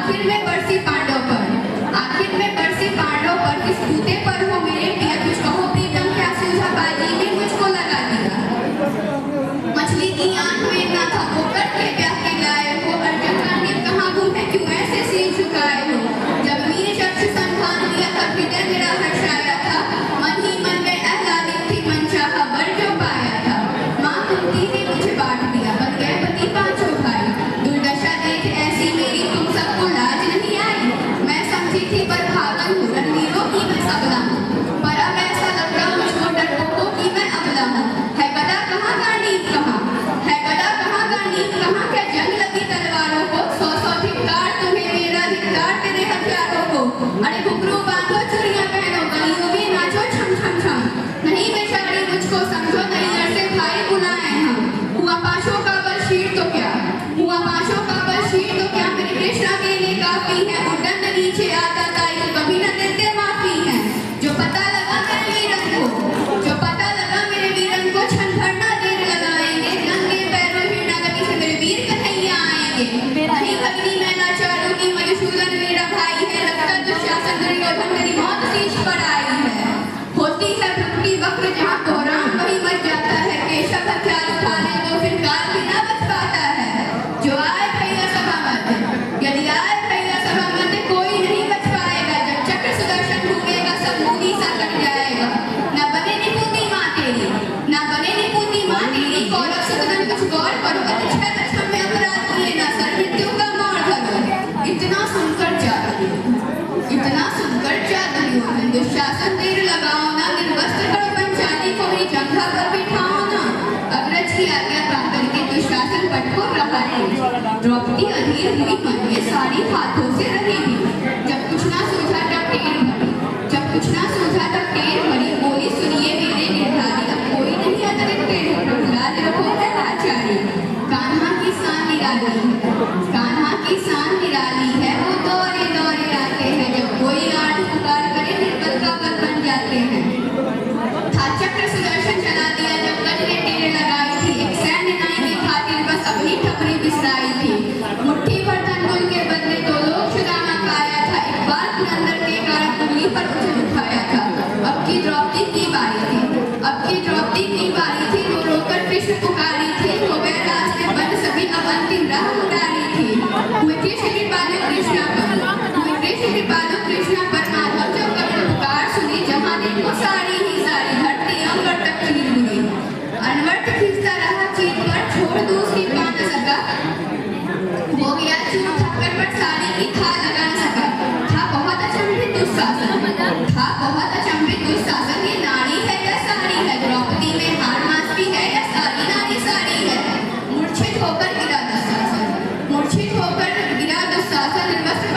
आखिर में बरसी पांडव पर, आखिर में बरसी पांडव पर, किस बूते पर हो मेरे पिया, कुछ कहो प्रीतम क्या सूझा बाजी ने मुझको लगा दिया। मछली की आंख में ना था वो करके प्यास के लाए हो, अर्जुन का नींव कहाँ गुम है, क्यों ऐसे सिर झुकाए हो। जब वीर चक्षु संधान दिया तब हृदय मेरा हर्षाया था, मन ही मन में आह्लादित थी, मन चाहा वर जो पाया था। माँ कुंती ने मुझे बांट दिया, बन गए पति पांचों भाई, दुर्दशा देख ऐसी मेरी तुम सबको लाज नहीं आई। मैं समझी थी पर भागन हूँ, रणवीरों की मैं सबला हूँ, पर अब ऐसा लग रहा मुझको डरपोकों की मैं अबला हूँ। है गदा कहाँ गांडीव कहाँ, है गदा कहाँ गांडीव कहाँ, क्या जंग लगी तलवारों को, सौ सौ धिक्कार तुम्हें मेरा, धिक्कार तेरे हथियारों को। अरे घुंघरू बांधो चूड़ियां पहनो, गलियों में नाचो छम छम छम, नहीं बेचारी मुझको समझो, नैयर से भाई बुलाए हम। हुआ पाशों का बल शीर तो क्या, हुआ पाशों का बल शीर तो क्या, मेरे कृष्णा के लिए काफी है, उड्डन नीचे आता ताई तो कभी न देते माफी है। जो पता लगा मेरे वीरन को, जो पता लगा मेरे वीरन को, क्षण भर ना देर लगाएंगे, नंगे पैरों हिरना गति से मेरे वीर कन्हैया आएंगे। नहीं भगनी मैं लाचारों की, मधुसूदन मेरा भाई है, लगता दुशासन दुर्योधन मेरी मौत शीश पर आई है। होती है भक्ति वक्र जहाँ कोहराम वही मच जाता है, केशव हथियार उठा ले तो फिर काल भी ना बच पाता है। जो आए भैया सभा मध्य, यदि आए भैया सभा मध्य, कोई नहीं बच पाएगा, जब चक्र सुदर्शन घूमेगा सब मुंह सा कट जाएगा। न बने निपुती माँ तेरी, न बने निपुती माँ तेरी, कौरव सुदन कुछ गौर करो, अतिशय अक्षम में अपराध किए ना, सर मृत्यु का मोड़ धरो। इतना सुनकर जादू, इतना सुनकर जादू, दुशासन देर लगाओ ना, निर्वस्त्र करो पंचाली को ही जंघा पर बिठाओ ना। अग्रज की आज्ञा पाकर के दुशासन पट को रहा है, द्रौपदी अधीर हुई मन में सारी हाथों से रहेगी। जब कुछ ना सूझा तब टेर भरी, जब कुछ ना सूझा तब टेर भरी, बोली सुनिए मेरे निर्धारी, अब कोई नहीं अतिरिक्त टेढ़ प्रहलाद रखो है लाचारी। कान्हा की शान निराली है, कान्हा की शान निराली है, वो दौरे दौरे आते हैं, जब कोई आठ पुकार करे निर्बल का बल बन जाते हैं। था चक्र सुदर्शन चला दिया जब गज ने टेर लगाई थी, एक सैन्य नाई की खातिर बस अपनी ठपरी बिसराई थी। मुट्ठी भर धन के बदले दो लोग सुदामा पाया था, एक बार पुरंदर के कारण उंगली पर उसे उठाया था। अब की द्रौपदी की बारी थी, अब की द्रौपदी की बारी थी, रो रोकर कृष्ण पुकारी थी, हो गए राज के बंद सभी अब अंतिम राह उतारी थी। हुए कृष्ण कृपालु कृष्णा पर, हुए कृष्ण कृपालु कृष्णा पर, माधव जो करुण पुकार सुनी, जहाँ देखो सारी ही सारी, धरती अंबर तक चीर हुई। अनवर्त खींचता रहा चीर पर, छोड़ दूसरी पा न सका, हो गया चूर थक्कर पर सारी की था लगा न सका। था बहुत अचंभित दुशासन, था बहुत अचंभित दुशासन, ये नारी है या सारी है, द्रौपदी में हार मास्ती है या सारी नारी सारी है। मूर्छित होकर गिरा दुशासन, मूर्छित होकर गिरा दुशासन, निर्वस्त्र